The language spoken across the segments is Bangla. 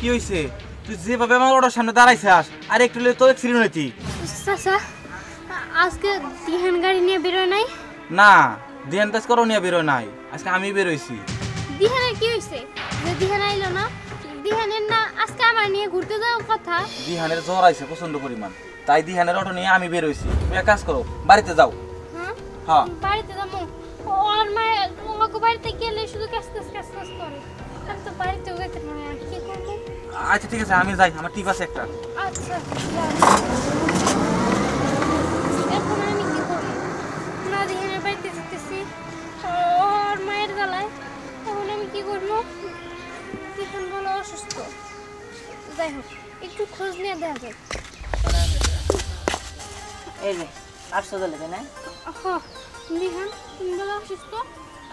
কি হইছে? তুই যেভাবে আমার ওটার সামনে দাঁড়াইছিস আর একটু লে তো অ্যাক্সিডেন্ট হইতি। চাচা আজকে দিহান গাড়ি নিয়ে বেরোয় নাই? না, দিহান কাজ করো নিয়ে বেরোয় নাই, আজকে আমি বেরোইছি। দিহানের কি হইছে যে দিহান আইলো না? দিহানের না আজকে আমার নিয়ে ঘুরতে যাওয়ার কথা। দিহানের জ্বর আইছে প্রচন্ড পরিমাণ, তাই দিহানের অটো নিয়ে আমি বেরোইছি। তুমি এক কাজ করো, বাড়িতে যাও। হ্যাঁ বাড়িতে যাবো? ওর মায়ের ওকে বাড়িতে গেলে শুধু কাজ করে। আমি তো বাড়িতেও যেতে পারি না, কি করবো? আচ্ছা ঠিক আছে, আমি যাই, আমার টিপ আছে একটা। আচ্ছা এখন আমি কি করবো? না দিহানের বাড়িতে যেতেছি, ওর মায়ের গলায়, এখন আমি কি করবো? দিহান বলো অসুস্থ। যাই হোক একটু খোঁজ নিয়ে দেওয়া যায়। এই যে আসছো তাহলে তাই না? দিহান তুমি বলো অসুস্থ?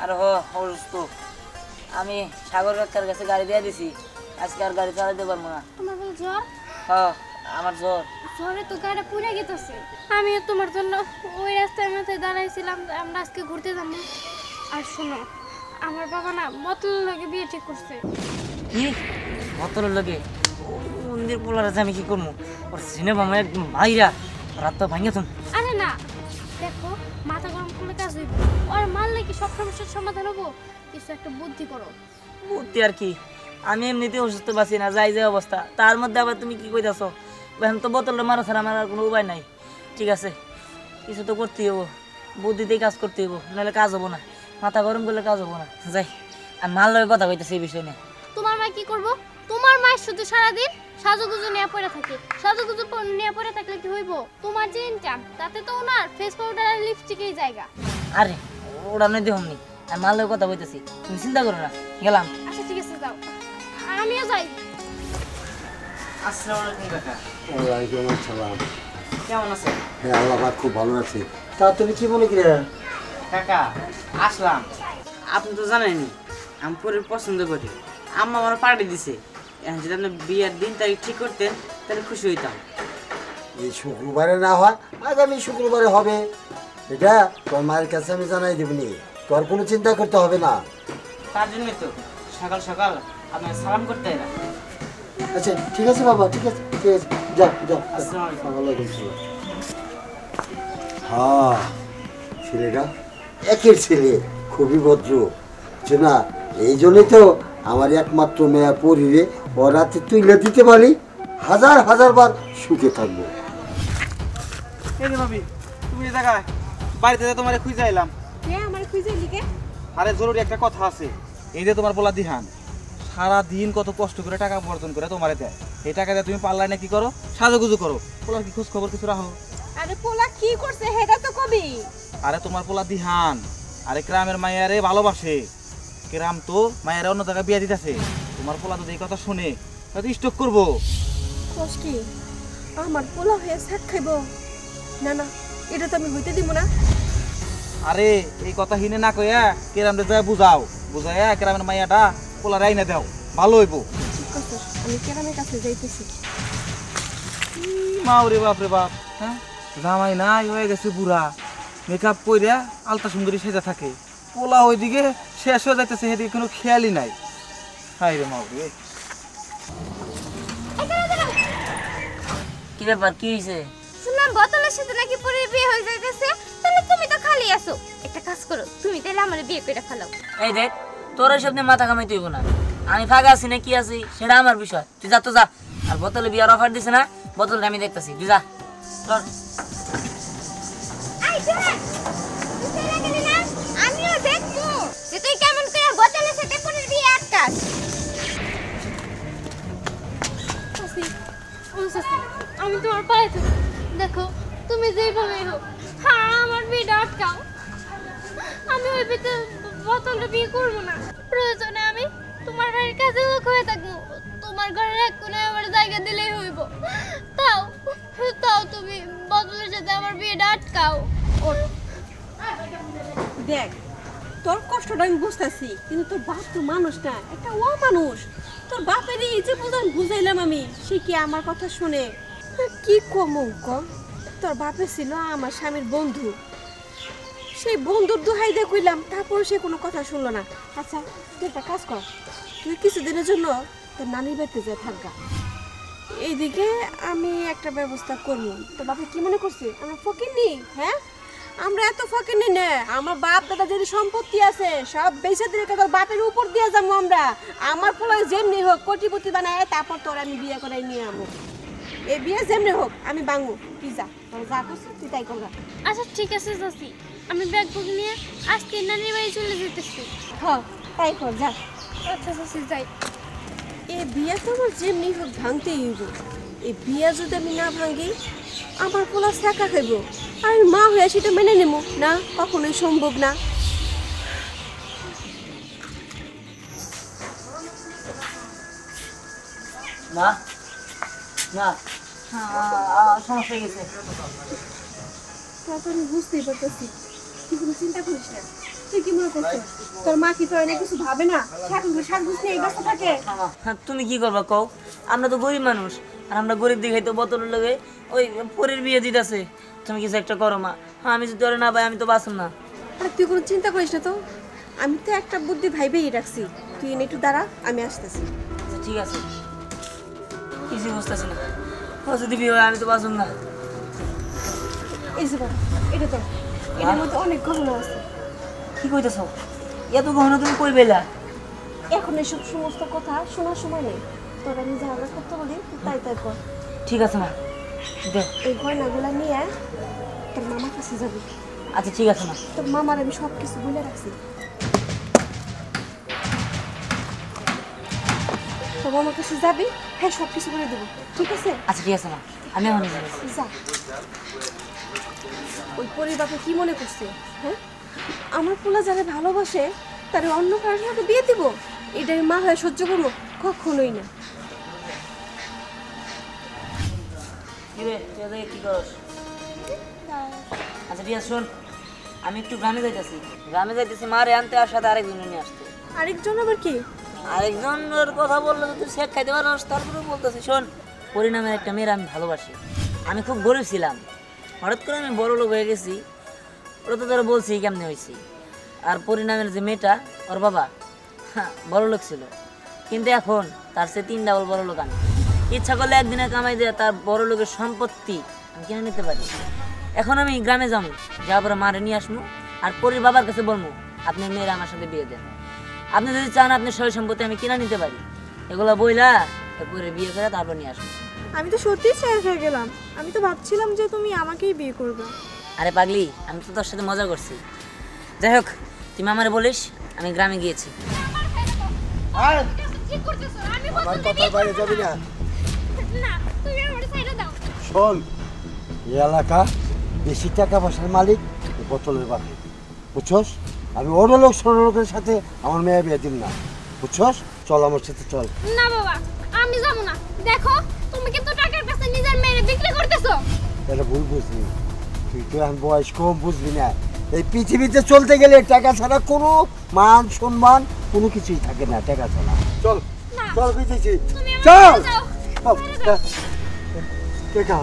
আর অসুস্থ আমি সাগর কাকার কাছে গাড়ি দিয়ে দিছি, আজকে আর গাড়ি চালাতে পারবো না। তোমার বলো জ্বর? আমার জ্বর। জ্বরে তো গাড়ি পুড়ে গেছে। আমিও তোমার জন্য ওই রাস্তার মধ্যে দাঁড়াইছিলাম, আমরা আজকে ঘুরতে যাবো। আর শোনো, আমার বাবা না বোতলের লগে বিয়ে ঠিক করছে। কি বোতলের লগে? মন্দির পোলার আছে, আমি কি করবো? ওর সিনেমা একদম ভাইরা রাত তো ভাঙে তুমি। আরে না, দেখো মাথা গরম করলে কাজ হইব। আর মারলে কি সব সমস্যার সমাধান হবো? কিছু একটা বুদ্ধি করো। বুদ্ধি আর কি? আমি এমনিতে অসুস্থ বাঁচি না, যাই যে অবস্থা, তার মধ্যে আবার তুমি কি কইতাছো? এখন তো বোতলটা মারা ছাড়া আমার আর কোনো উপায় নাই। ঠিক আছে, কিছু তো করতেই হবো, বুদ্ধিতেই কাজ করতে হবো, নাহলে কাজ হবো না। মাথা গরম করলে কাজ হবো না। যাই, আর মার লগে কথা কইতেছি এই বিষয় নিয়ে। তোমার মা কি করবো? তোমার মা শুধু সারাদিন সাজুগুজু নিয়ে পড়ে থাকে। সাজুগুজু নিয়ে পড়ে থাকলে কি হইব? তোমার যে ইনকাম তাতে তো ওনার ফেস পাউডার আর লিপস্টিকেই জায়গা। আরে ওরা নয় দেহমনি, আর মার লগে কথা কইতেছি, তুমি চিন্তা করো না। গেলাম। আচ্ছা ঠিক আছে, যাও, আমিও যাই। আসসালামু আলাইকুম কাকা। ওয়ালাইকুম আসসালাম। কেমন আছেন? হ্যাঁ আল্লাহ পাক খুব ভালো আছে। তা তুমি কি মনে করে? কাকা আসলাম, আপনি তো জানেনই আমি পরে পছন্দ করি। আম্মা আমার পার্টি দিছে, এখন যদি আপনি বিয়ের দিন তারিখ ঠিক করতেন তাহলে খুশি হইতাম। এই শুক্রবারে না হয় আগামী শুক্রবারে হবে, এটা তোর মায়ের কাছে আমি জানাই দেবনি, তোর কোনো চিন্তা করতে হবে না। তার জন্যই তো সকাল সকাল আপনাকে সালাম করতে এলাম। আচ্ছা ঠিক আছে বাবা, ঠিক আছে ঠিক আছে, যাও যাও। আসসালামু আলাইকুম। ওয়ালাইকুম সালাম। হ্যাঁ ছেলেটা একের ছেলে, খুবই ভদ্র, বুঝছো না? এই জন্যই তো আমার একমাত্র মেয়া পরিরে ও রাতে তুলে দিতে পারি, হাজার হাজার বার সুখে থাকবো। এই যে ভাবি, তুমি এই জায়গায় বাড়িতে যা তোমারে খুঁজে আইলাম। আমার খুঁজে লিখে আরে জরুরি একটা কথা আছে। এই যে তোমার বলা দিহান সারা দিন কত কষ্ট করে টাকা উপার্জন করে তোমারে দেয়, এই টাকা দিয়ে তুমি পাল্লায় না কি করো? সাজুগুজু করো। পোলার কি খোঁজ খবর কিছু রাখো? আরে পোলা কি করছে হেটা তো কবি। আরে তোমার পোলা দিহান আরে গ্রামের মায়ারে ভালোবাসে, গ্রাম তো মায়েরা অন্য জায়গায় বিয়ে দিতেছে। তোমার পোলা যদি এই কথা শুনে তাহলে স্টক করবো। কস কি আমার পোলা হয়ে শাক খাইব? না না, এটা তো আমি হইতে দিব না। আরে এই কথা হিনে না কইয়া কেরামে যায় বুঝাও, বুঝাইয়া গ্রামের মাইয়াটা পোলা রাইনা দাও, ভালো হইব। ঠিক আছে, আমি কেরামের কাছে যাইতেছি। মাওরে বাপ রে বাপ, হ্যাঁ জামাই নাই হয়ে গেছে বুড়া, মেকআপ কইরা আলতা সুন্দরী সেজা থাকে, পোলা ওইদিকে শেষ হয়ে যাইতেছে, সেদিকে কোনো খেয়ালই নাই। হাই রে মাওরে। কি ব্যাপার, কি হয়েছে? শুনলাম বোতলের সাথে নাকি পরে বিয়ে হয়ে যাইতেছে। তাহলে তুমি তো খালি আছো, একটা কাজ করো, তুমি তাহলে আমার বিয়ে করে ফেলাও। এই দেখ, তোর এইসব নিয়ে মাথা কামাই তুইব না। আমি ফাঁকা আছি না কি আছি সেটা আমার বিষয়, তুই যা তো যা। আর বোতলে বিয়ার অফার দিছে না, বোতলটা আমি দেখতেছি, তুই যা। চল। আমিও দেখবো যে তুই কেমন করে বোতলের সাথে পরে বিয়ে আটকাস। আমি তোমার পায়ে থাকি, দেখো তুমি যেভাবে হোক আমার বিয়েটা আটকাও। আমি ওই বোতলটা বিয়ে করবো না, প্রয়োজনে আমি তোমার বাড়ির কাছে হয়ে থাকবো, তোমার ঘরের এক কোণে আমার জায়গা দিলেই হইব। তাও তাও তুমি বোতলের সাথে আমার বিয়েটা আটকাও। দেখ, তোর কষ্টটা আমি বুঝতেছি, কিন্তু তোর বাপ তো মানুষ না, একটা ও মানুষ। তোর বাপের এই যে বুঝাইলাম আমি, সে কি আমার কথা শুনে? কি কম, তোর বাপে ছিল আমার স্বামীর বন্ধু, সেই বন্ধুর দোহাই দিয়ে কইলাম, তারপর সে কোনো কথা শুনলো না। আচ্ছা তুই একটা কাজ কর, তুই কিছুদিনের জন্য তোর নানির বাড়িতে যায় থাকা। এইদিকে আমি একটা ব্যবস্থা করবো। তোর বাবা কি মনে করছে আমরা ফকির নি? হ্যাঁ, আমরা এত ফকির নি না। আমার বাপ দাদা যদি সম্পত্তি আছে সব বেঁচে দিলে তোর বাপের উপর দিয়ে যাবো আমরা। আমার পোলা যেমনি হোক কোটিপতি বানায় তারপর তোর আমি বিয়ে করাই নিয়ে যাবো। এই বিয়ে যেমনি হোক আমি বাঙবো। তুই যা, তোর যা করছিস তুই তাই করবা। আচ্ছা ঠিক আছে চাচি, আমি ব্যাগ বুক নিয়ে আজকে নানির বাড়ি চলে যেতেছি। হ্যাঁ তাই কর, যা। আচ্ছা চাচি যাই। এই বিয়ে তো আমার যেমনি হোক ভাঙতেই হইব। এই বিয়ে যদি আমি না ভাঙি আমার পোলা চাকা খাইব, আর মা হয়ে সেটা মেনে নেব না, কখনোই সম্ভব না। মা মা সমস্যা হয়ে গেছে। তারপর আমি বুঝতেই পারতেছি, তুই কোনো চিন্তা করিস না। তুই কি মনে করছিস তোর মা কি তোর অনেক কিছু ভাবে না? শাক বুঝতে এই ব্যস্ত থাকে। তুমি কি করবা কও? আমরা তো গরিব মানুষ, আর আমরা গরিব দেখাই তো বোতলের লগে ওই পরের বিয়ে দিতেছে। তুমি কিছু একটা করো মা। হ্যাঁ, আমি যদি ওরে না পাই আমি তো বাঁচুম না। আরে তুই কোনো চিন্তা করিস না তো, আমি তো একটা বুদ্ধি ভাইবেই রাখছি। তুই এনে একটু দাঁড়া, আমি আসতেছি। আচ্ছা ঠিক আছে, কিছু বুঝতেছি না। ও যদি বিয়ে হয় আমি তো বাঁচুম না। এই যে বাবা, এটা তো এটার মধ্যে অনেক গহনা আছে। কি কইতেছ? এত গহনা তুমি কই পেলা? এখন এসব সমস্ত কথা শোনার সময় নেই। তোর আমি যা আমরা করতে বলি তুই তাই তাই কর। ঠিক আছে মা, দে। এই গয়নাগুলা নিয়ে তোর মামার কাছে যাবি। আচ্ছা ঠিক আছে মা। তোর মামার আমি সব কিছু বলে রাখছি। তোর মামার কাছে যাবি, হ্যাঁ সব কিছু বলে দেবো, ঠিক আছে? আচ্ছা ঠিক আছে মা, আমি এখন যাচ্ছি। যা। ওই পরিবারকে কি মনে করছে? হ্যাঁ, আমার পোলা যারা ভালোবাসে তারা অন্য কারোর সাথে বিয়ে দিব, এটাই মা হয়ে সহ্য করবো? কখনোই না। কি রে, তুই এদিকে কি করস? আচ্ছা ঠিক আছে, শোন, আমি একটু গ্রামে যাইতেছি মারে আনতে, আর সাথে আরেকজন নিয়ে আসতে। আরেকজন আবার কি? আরেকজনের কথা বললে তো তুই শেখ খাইতে পারস, তারপরে বলতেছি শোন, পরিণামের একটা মেয়ের আমি ভালোবাসি। আমি খুব গরিব ছিলাম, হঠাৎ করে আমি বড় লোক হয়ে গেছি। ওরা তো তোরা বলছি কেমনে হয়েছি। আর পরিণামের যে মেয়েটা, ওর বাবা বড় লোক ছিল, কিন্তু এখন তার সে 3 ডাবল বড় লোক। আমি ইচ্ছা করলে একদিনে কামাই দিয়ে তার বড় লোকের সম্পত্তি আমি কিনে নিতে পারি। এখন আমি গ্রামে যাবো, যাওয়ার পরে মারে নিয়ে আসবো, আর পরির বাবার কাছে বলবো আপনার মেয়েরা আমার সাথে বিয়ে দেন। আপনি যদি চান আপনার সয় সম্পত্তি আমি কিনা নিতে পারি, এগুলো বইলা পরে বিয়ে করে তারপর নিয়ে আসবো। আমি তো সত্যিই শেষ হয়ে গেলাম। আমি তো ভাবছিলাম যে তুমি আমাকেই বিয়ে করবে। আরে পাগলি, আমি তো তোর সাথে মজা করছি। যাই হোক, তুমি আমারে বলিস আমি গ্রামে গিয়েছি। ঠিক করতেছো, আমি আমার বোতলটা কথা নিয়ে বাইরে যাবি না। না, তুমি আমার সাইডে দাও। শোন, এই এলাকা বেশি টাকা পয়সার মালিক এই বোতলের বাপে, বুঝছস? আমি অন্য লোক ছোট লোকের সাথে আমার মেয়ে বিয়ে দিন না, বুঝছস? চল আমার সাথে চল। না বাবা, আমি যাব না। দেখো, তুমি কিন্তু টাকার কাছে নিজের মেয়েরে বিক্রি করতেছো। এটা ভুল বুঝলি, তুই তো এখন বয়স কম, বুঝবি না। এই পৃথিবীতে চলতে গেলে টাকা ছাড়া কোনো মান সম্মান কোনো কিছুই থাকে না, টাকা ছাড়া। চল না। চল বুঝেছি, তুমি আমার চল। সাথে যাও। টাকা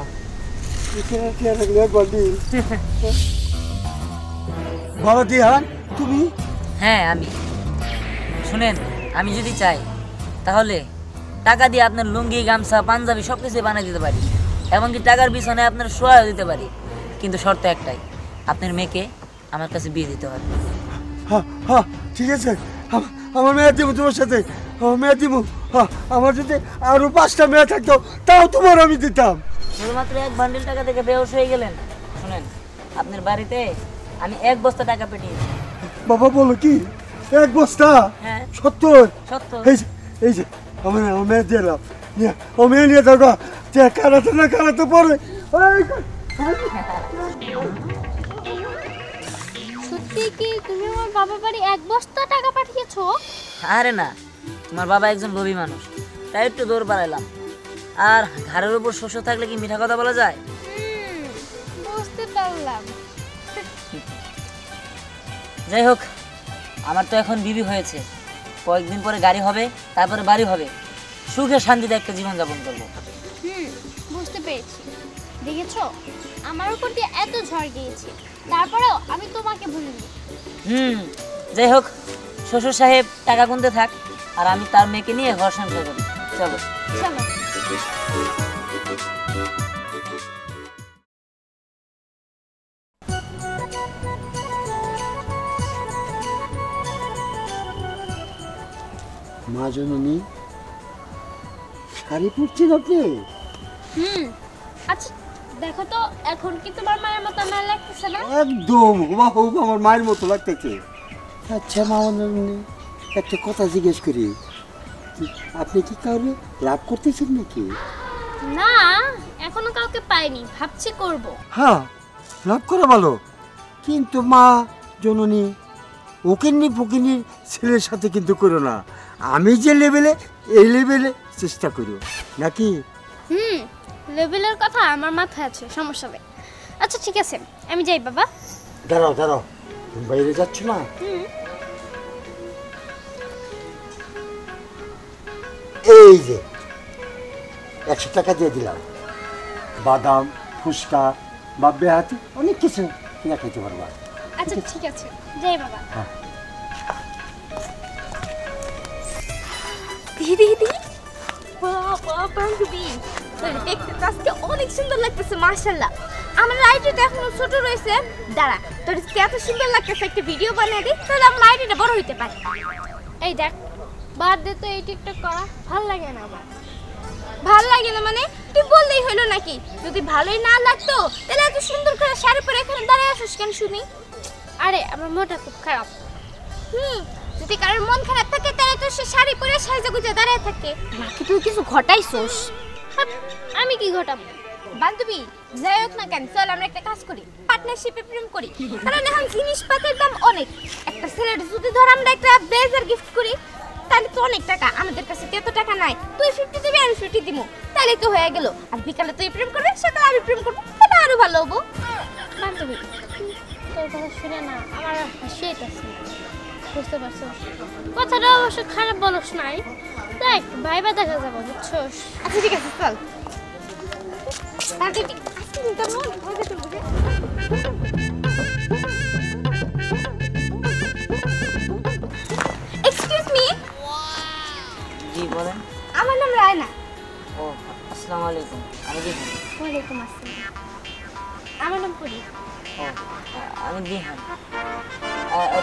বাবা দিহান, তুমি? হ্যাঁ আমি। শুনেন, আমি যদি চাই তাহলে টাকা দিয়ে আপনার লুঙ্গি, গামছা, পাঞ্জাবি সব কিছুই বানিয়ে দিতে পারি, এমনকি টাকার পিছনে আপনার সহায় দিতে পারি, কিন্তু শর্ত একটাই, আপনার মেয়েকে আমার কাছে বিয়ে দিতে হবে। হ্যাঁ হ্যাঁ ঠিক আছে, আমার মেয়ে দিব তোমার সাথে, আমার মেয়ে দিব। আমার যদি আরো 5টা মেয়ে থাকতো তাও তোমার আমি দিতাম। শুধুমাত্র 1 বান্ডিল টাকা থেকে বেহুশ হয়ে গেলেন? শুনেন, আপনার বাড়িতে আমি 1 বস্তা টাকা পাঠিয়েছি। বাবা বলো কি, 1 বস্তা? হ্যাঁ 70? সত্য। এই যে আমার মেয়ে দিলাম, আমার মেয়ে নিয়ে যাও, কারাতে না কারাতে পরে। সত্যি কি তুমি আমার বাবার বাড়ি 1 বস্তা টাকা পাঠিয়েছো? আরে না, তোমার বাবা একজন লোভী মানুষ, তাই একটু দৌড় পাড়াইলাম। আর ঘাড়ের উপর শস্য থাকলে কি মিঠা কথা বলা যায়? বুঝতে পারলাম। যাই হোক, আমার তো এখন বিবি হয়েছে, কয়েকদিন পরে গাড়ি হবে, তারপরে বাড়ি হবে, সুখে শান্তিতে একটা জীবন যাপন করবো। বুঝতে পেরেছি। দেখেছো, আমার উপর দিয়ে এত ঝড় গিয়েছে, তারপরেও আমি তোমাকে ভুলিনি। যাই হোক, শ্বশুর সাহেব টাকা গুনতে থাক, আর আমি তার মেয়েকে নিয়ে ঘর সংসার করি। চলো চলো। মা জননী শাড়ি পরছেন আপনি? আচ্ছা দেখো তো এখন কি তোমার মায়ের মতো আমার লাগতেছে না? একদম হুবহু আমার মায়ের মতো লাগতেছে। আচ্ছা মা জননী একটা কথা জিজ্ঞেস করি, আপনি কি কাউকে লাভ করতেছেন নাকি? না এখনো কাউকে পাইনি, ভাবছি করব। হ্যাঁ লাভ করা ভালো, কিন্তু মা জননী ওকিন্নি ফকিন্নির ছেলের সাথে কিন্তু করো না। আমি যে লেভেলে এই লেভেলে চেষ্টা করো নাকি? লেভেলের কথা আমার মাথায় আছে, সমস্যা নেই। আচ্ছা ঠিক আছে আমি যাই বাবা। দাঁড়াও দাঁড়াও, তুমি বাইরে যাচ্ছ না? এই যে 100 টাকা দিয়ে দিলাম, বাদাম ফুচকা বা বেহাতি অনেক কিছু কিনা খেতে পারবা। আচ্ছা ঠিক আছে যাই বাবা। দিদি দিদি বাবা বান্ধবী দেখতে তো আজকে অনেক সুন্দর লাগতেছে মাশাআল্লাহ। আমার আইডিটা এখনো ছোট রয়েছে, দাঁড়া তোর এত সুন্দর লাগতেছে একটা ভিডিও বানিয়ে দিই, তাহলে আমার আইডিটা বড় হইতে পারে। এই দেখ বাদ দে তো, এই টিকটক করা ভালো লাগে না আমার। ভাল লাগে না মানে তুই বললেই হলো নাকি? যদি ভালোই না লাগতো তাহলে এত সুন্দর করে শাড়ি পরে এখানে দাঁড়ায় আসিস কেন শুনি? আরে আমার মনটা খুব খারাপ। যদি কারোর মন খারাপ থাকে তাহলে তো সে শাড়ি পরে সাজা গুজে দাঁড়ায় থাকে নাকি তুই কিছু ঘটাইছস? আমি কি ঘটাবো? বান্ধবী যাই হোক না কেন, চল আমরা একটা কাজ করি, পার্টনারশিপে প্রেম করি। কারণ এখন জিনিসপাতির দাম অনেক, একটা ছেলের যদি ধর আমরা একটা ব্লেজার গিফট করি তাহলে তো অনেক টাকা, আমাদের কাছে তো এত টাকা নাই। তুই 50 দিবি আমি 50 দিব, তাহলে তো হয়ে গেল। আর বিকালে তুই প্রেম করবি, সকালে আমি প্রেম করবো, এটা আরো ভালো হবো। বান্ধবী তোর কথা শুনে না আমার হাসি আসছে, বুঝতে পারছো? কথাটা অবশ্য খারাপ বলস নাই, দেখ ভাইবা দেখা যাবো বুঝছোস? আচ্ছা ঠিক আছে চল। বান্ধবী আজকে তো মন মজা করবো রে। এক্সকিউজ মি, জি বলেন। আমার নাম রায়না। ও আসসালামু আলাইকুম, আমি দিহান। ওয়ালাইকুম আসসালাম, আমার নাম পরি। ও আমি দিহান,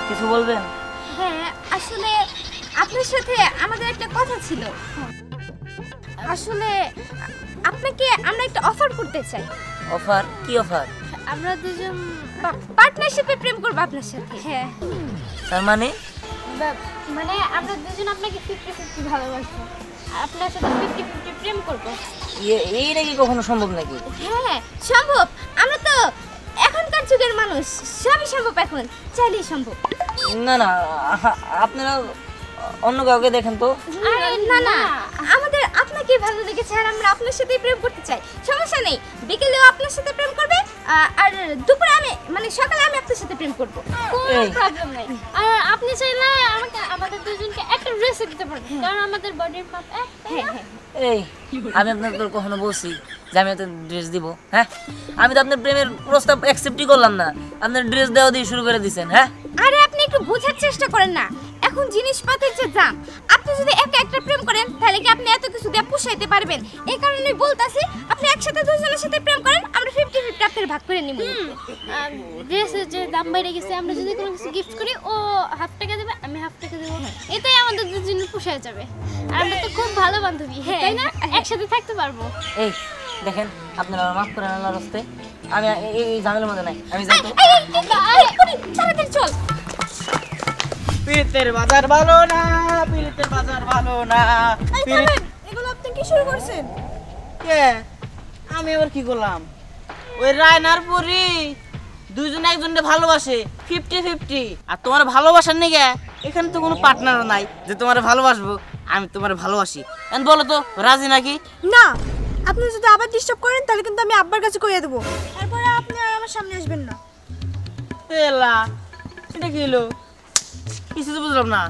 কিছু বলবেন? হ্যাঁ আসলে আপনার সাথে আমাদের একটা কথা ছিল। আসলে আপনাকে আমরা একটা অফার করতে চাই। অফার? কি অফার? আমরা দুজন পার্টনারশিপে প্রেম করব আপনার সাথে। হ্যাঁ তার মানে? মানে আমরা দুজন আপনাকে 50-50 ভালোবাসবো, আর আপনার সাথে 50-50 প্রেম করব। এইটা কি কখনো সম্ভব নাকি? হ্যাঁ সম্ভব, আমরা তো এখনকার যুগের মানুষ, সবই সম্ভব, এখন চাইলেই সম্ভব। না না, আপনারা অন্য কাউকে দেখেন তো। আরে না না, আমাদের আপনাকে ভালো লেগেছে আর আমরা আপনার সাথেই প্রেম করতে চাই। সমস্যা নেই, বিকেলেও আপনার সাথে প্রেম করবে, আর দুপুরে আমি মানে সকালে আমি আপনার সাথে প্রেম করব, কোনো এই। প্রবলেম নাই। আর আপনি চাইলে আমাদের দুজনকে একটা ড্রেস দিতে পারেন, কারণ আমাদের বডির মাপ এক, তাই হ্যাঁ না? হ্যাঁ এই আমি আপনাদের কখনো বলছি যে আমি আপনার ড্রেস দিব? হ্যাঁ, আমি তো আপনার প্রেমের প্রস্তাব অ্যাকসেপ্টই করলাম না, আপনার ড্রেস দেওয়া দিয়ে শুরু করে দিয়েছেন। হ্যাঁ আরে আপনি একটু বোঝার চেষ্টা করেন না, এখন জিনিসপাতির যে দাম, আপনি যদি একা একটা প্রেম করেন তাহলে কি আপনি এত কিছু দিয়ে পুষাইতে পারবেন? এই কারণেই বলতাছি আপনি একসাথে দুজনের সাথে প্রেম করেন, আমরা 50-50 আপনার ভাগ করে নিব। ড্রেসের যে দাম বেড়ে গেছে, আমরা যদি কোনো কিছু গিফট করি ও হাফ টাকা দেবে, আমি হাফ টাকা দেবো, এটাই আমাদের দুজনের পোষায় যাবে। আর আমরা তো খুব ভালো বান্ধবী, তাই না? একসাথে থাকতে পারবো। এই দেখেন, আপনারা মাফ করেন আল্লাহর রাস্তায়, আমি এই ঝামেলার মধ্যে নাই, আমি জানতো। তাড়াতাড়ি চল। পিরিতের বাজার ভালো না, পিরিতের বাজার ভালো না। এগুলো আপনি কি শুরু করছেন? কে? আমি আবার কি করলাম? ওই রায়নার পরি দুইজন একজনকে ভালোবাসে 50-50, আর তোমার ভালোবাসার নিগে এখানে তো কোনো পার্টনারও নাই যে তোমার ভালোবাসবো। আমি তোমার ভালোবাসি, এখন বলো তো রাজি নাকি? না, আপনি যদি আবার ডিস্টার্ব করেন তাহলে কিন্তু আমি আব্বার কাছে কইয়া দেবো, তারপরে আপনি আর আমার সামনে আসবেন না। এলা এটা কি হলো? কিছু তো বুঝলাম না।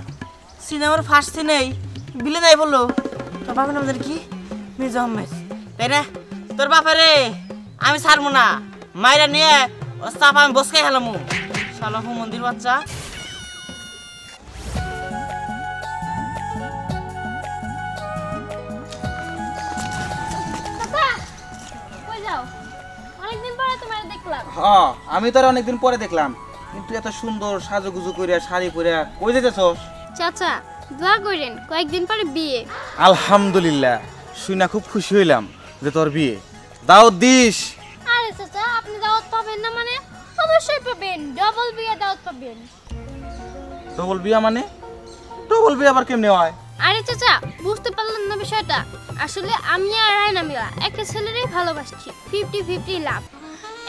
সিনেমার ফার্স্ট সিনেই বিলে নাই বললো তোর বাবার নাম কি? মির্জা আহমেদ, তাই না? তোর বাপারে আমি ছাড়বো না, মাইরা নিয়ে ও চাপ আমি বসকাই হেলাম। শালা মন্দির বাচ্চা। দেখলাম। হ্যাঁ আমি তো আর অনেকদিন পরে দেখলাম, কিন্তু এত সুন্দর সাজুগুজু করে শাড়ি পরে কই যেতেছস? চাচা দোয়া করেন, কয়েকদিন পরে বিয়ে। আলহামদুলিল্লাহ, শুনে খুব খুশি হইলাম যে তোর বিয়ে। দাওয়াত দিস। আরে চাচা আপনি দাওয়াত পাবেন না মানে? অবশ্যই পাবেন, ডবল বিয়ে দাওয়াত পাবেন। ডবল বিয়া মানে? ডবল বিয়া আবার কেমনে হয়? আরে চাচা বুঝতে পারলেন না বিষয়টা? আসলে আমি আর রায়না মিলা একটা ছেলেরই ভালোবাসছি, 50-50 লাভ।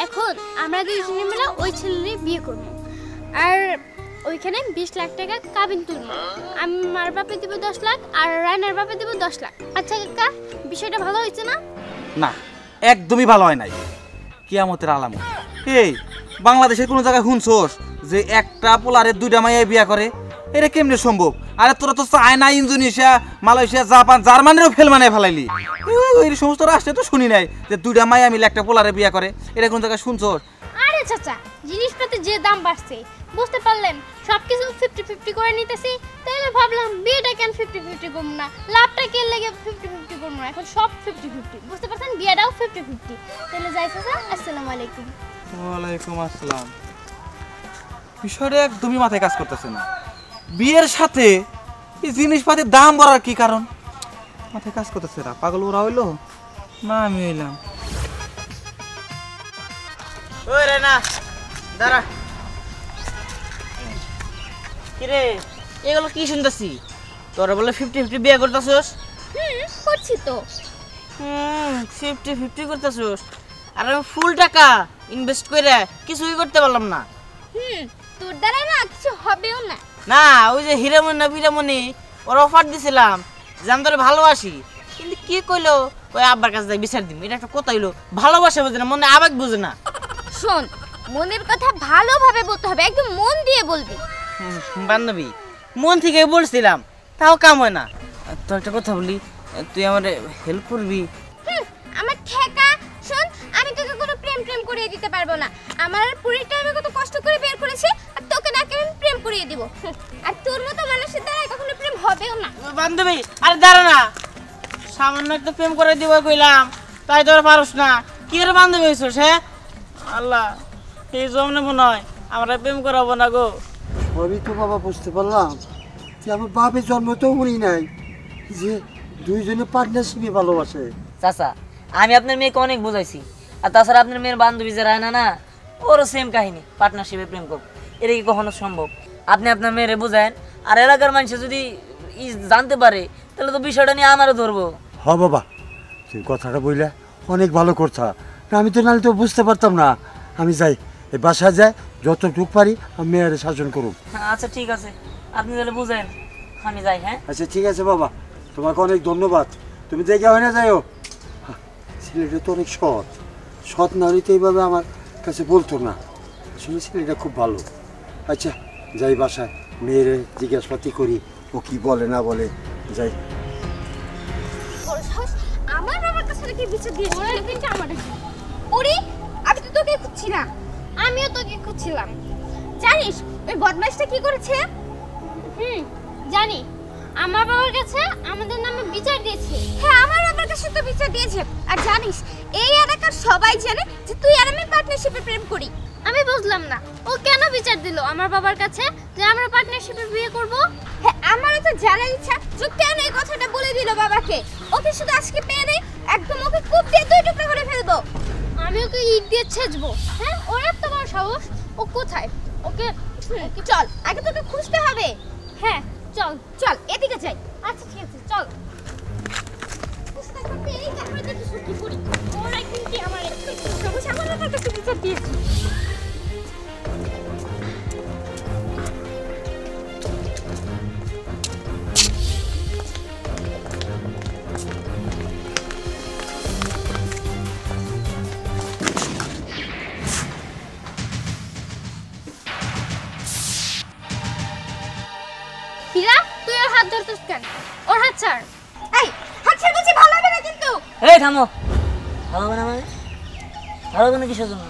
এখন আমরা দুইজনে মিলে ওই ছেলেরই বিয়ে করব, আর ওইখানে 20 লাখ টাকা কাবিন তুলবো। আমার বাপে দিব 10 লাখ আর রায়নার বাপে দিব 10 লাখ। আচ্ছা কাকা, বিষয়টা ভালো হয়েছে না? না, একদমই ভালো হয় নাই। কিয়ামতের আলামত। এই বাংলাদেশের কোন জায়গায় শুনছস যে একটা পোলারে দুইটা মাইয়া বিয়া করে? এটা কেমনে সম্ভব? আরে তোরা তো চায়না, ইন্দোনেশিয়া, মালয়েশিয়া, জাপান, জার্মানিরও ফেল বানায় ফেলাইলি। এই সমস্ত রাষ্ট্রে তো শুনি নাই যে দুইটা মাইয়া মিলে একটা পোলারে বিয়া করে। এটা কোন জায়গায় শুনছস? আরে চাচা জিনিসপাতি যে দাম বাড়ছে বুঝতে পারলেন, সবকিছু 50-50 করে নিতেছি, তাহলে ভাবলাম বিয়েটা কেন 50-50 করব না, লাভটা কে লেগে 50-50 করব না, এখন সব 50-50 বুঝতে পারছেন, বিয়েটাও 50-50। তাহলে যাই চাচা, আসসালামু আলাইকুম। ওয়ালাইকুম আসসালাম। বিষয়টা একদমই মাথায় কাজ করতেছে না। বিয়ের সাথে এই জিনিসপাতির দাম বাড়ার কি কারণ? মাথায় কাজ করতেছে না। পাগল ওরা হইলো না আমি হইলাম? ওই রে না দাঁড়া। কিরে এগুলো কি শুনতেছি? তোরা বলে 50-50 বিয়ে করতেছস? করছি তো। 50-50 করতেছস, আর আমি ফুল টাকা ইনভেস্ট করে কিছুই করতে পারলাম না। তোর দ্বারা না কিছু হবেও না। না ওই যে হিরামণি না ফিরামণি ওর অফার দিছিলাম যে আমি তোরে ভালোবাসি, কিন্তু কি কইলো ওই আব্বার কাছে যাই বিচার দিম। এটা একটা কথা হইলো, ভালোবাসা বোঝে না, মনে আবেগ বোঝে না। শোন, মনের কথা ভালোভাবে বলতে হবে, একদম মন দিয়ে বলবি। বান্ধবী মন থেকে বলছিলাম, তাও কাম হয় না। তোর একটা কথা বলি, তুই আমার হেল্প করবি? আমার ঠেকা শোন, আমি তোকে কোনো প্রেম করিয়ে দিতে পারবো না। আমার পুরীটা আমি কত কষ্ট করে বের করেছি, আর তোকে নাকি আমি প্রেম করিয়ে দিব? আর তোর মতো মানুষের দ্বারা কখনো প্রেম হবেও না। বান্ধবী আরে দাঁড়া না, সামান্য একটা প্রেম করে দিব কইলাম, তাই তোর পারস না? কি রে বান্ধবী হইছস? হ্যাঁ আল্লাহ, এই জমনে মনে হয় আমরা প্রেম করাবো না গো। সবই তো বাবা বুঝতে পারলাম যে আমার বাপের জন্ম তো উনি নাই, যে দুইজনে পার্টনারশিপে ভালোবাসে। চাচা আমি আপনার মেয়েকে অনেক বোঝাইছি, আর তাছাড়া আপনার মেয়ের বান্ধবী যে রায়না না, ওরও সেম কাহিনী, পার্টনারশিপে প্রেম করব। এটা কি কখনো সম্ভব? আপনি আপনার মেয়েরে বোঝায়েন, আর এলাকার মানুষ যদি জানতে পারে তাহলে তো বিষয়টা নিয়ে আমারও ধরবো। হ বাবা, তুই কথাটা বললে অনেক ভালো কথা। আমি তো নাহলে তো বুঝতে পারতাম না। আমি যাই, এই বাসায় যাই, যতটুক পারি আমি মেয়ের শাসন করুক। আচ্ছা ঠিক আছে, আপনি তাহলে বুঝেন, আমি যাই। হ্যাঁ আচ্ছা ঠিক আছে বাবা, তোমাকে অনেক ধন্যবাদ। তুমি দেখে হয় না যাইও। ছেলেটা তো অনেক সৎ, সৎ না হলে তো এইভাবে আমার কাছে বলতো না। আসলে ছেলেটা খুব ভালো। আচ্ছা যাই বাসায়, মেয়েরে জিজ্ঞাসাপাতি করি ও কি বলে না বলে। যাই। আমার বাবার কাছে নাকি বিচার দিয়েছি, কিন্তু আমার ওরে আমি তো তোকে খুঁজছি না, আমিও তোকে খুঁজছিলাম। জানিস ওই বদমাইশটা কি করেছে? জানি, আমার বাবার কাছে আমাদের নামে বিচার দিয়েছে। হ্যাঁ আমার বাবার কাছে তো বিচার দিয়েছে। আর জানিস এই এলাকার সবাই জানে যে তুই আর আমি পার্টনারশিপে প্রেম করি। আমি বুঝলাম না ও কেন বিচার দিল আমার বাবার কাছে যে আমরা পার্টনারশিপে বিয়ে করব। হ্যাঁ আমারও তো জানার ইচ্ছা যে কেন এই কথাটা বলে দিল বাবাকে। ওকে শুধু আজকে পেয়ে নেই, একদম ওকে খুব দিয়ে 2 টুকরা করে ফেলবো। আমি ওকে ইট দিয়ে ছেঁচবো। হ্যাঁ ওর এত বড় সাহস, ও কোথায়? ওকে চল আগে তোকে খুঁজতে হবে। হ্যাঁ চল চল এদিকে যাই। আচ্ছা ঠিক আছে চল। এই ক্যামেরা দেখে শুটি করি ওরা কিন্তু আমার সবুজ আমার কাছে বিচার দিয়েছে। হীরা তুই ওর হাত ধরছিস কেন? ওর হাত ছাড়। এই হাত ছাড় বলছি, ভালো হবে না কিন্তু। এই থামো। ভালো হবে না মানে? ভালো হবে না কিসের জন্য?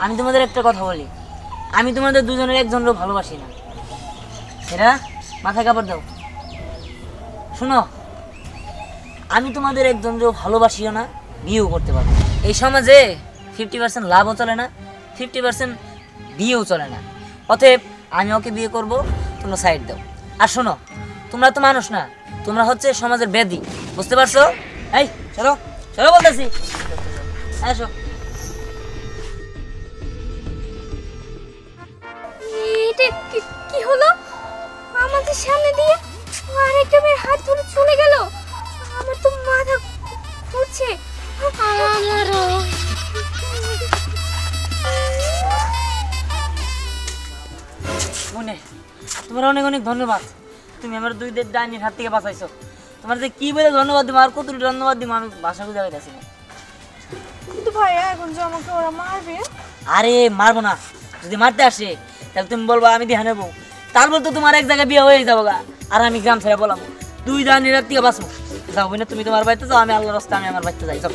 আমি তোমাদের একটা কথা বলি, আমি তোমাদের দুজনের একজনেরও ভালোবাসি না। এরা মাথায় কাপড় দাও। শোনো, আমি তোমাদের একজনেরও ভালোবাসিও না, বিয়েও করতে পারবো। এই সমাজে 50% লাভও চলে না, 50% বিয়েও চলে না। অতএব আমি ওকে বিয়ে করব, তোমরা সাইড দাও। আর শোনো, তোমরা তো মানুষ না, তোমরা হচ্ছে সমাজের ব্যাধি, বুঝতে পারছো? এই চলো চলো বলতেছি, আসো। এটা কি হলো? আমাদের সামনে দিয়ে আরেকটা মেয়ের হাত ধরে চলে গেল। আমার তো মাথা ঘুরছে। আমারও। মনে তোমার অনেক অনেক ধন্যবাদ, তুমি আমার দুই ডাইনির হাত থেকে বাঁচাইছো। তোমার যে কি বলে ধন্যবাদ দিব, আর কত ধন্যবাদ দিব আমি ভাষা খুঁজে পাইতেছি না। কিন্তু ভাইয়া এখন যে আমাকে ওরা মারবে। আরে মারবো না, যদি মারতে আসে তাহলে তুমি বলবো আমি ধ্যান নেবো, তারপর তো তোমার এক জায়গায় বিয়ে হয়ে যাবো গা, আর আমি গ্রাম ছেড়ে বলাবো। দুই ডাইনির হাত থেকে বাঁচবো। যাও না তুমি তোমার বাড়িতে যাও, আমি আল্লাহর রাস্তায় আমি আমার বাড়িতে যাই। যাও।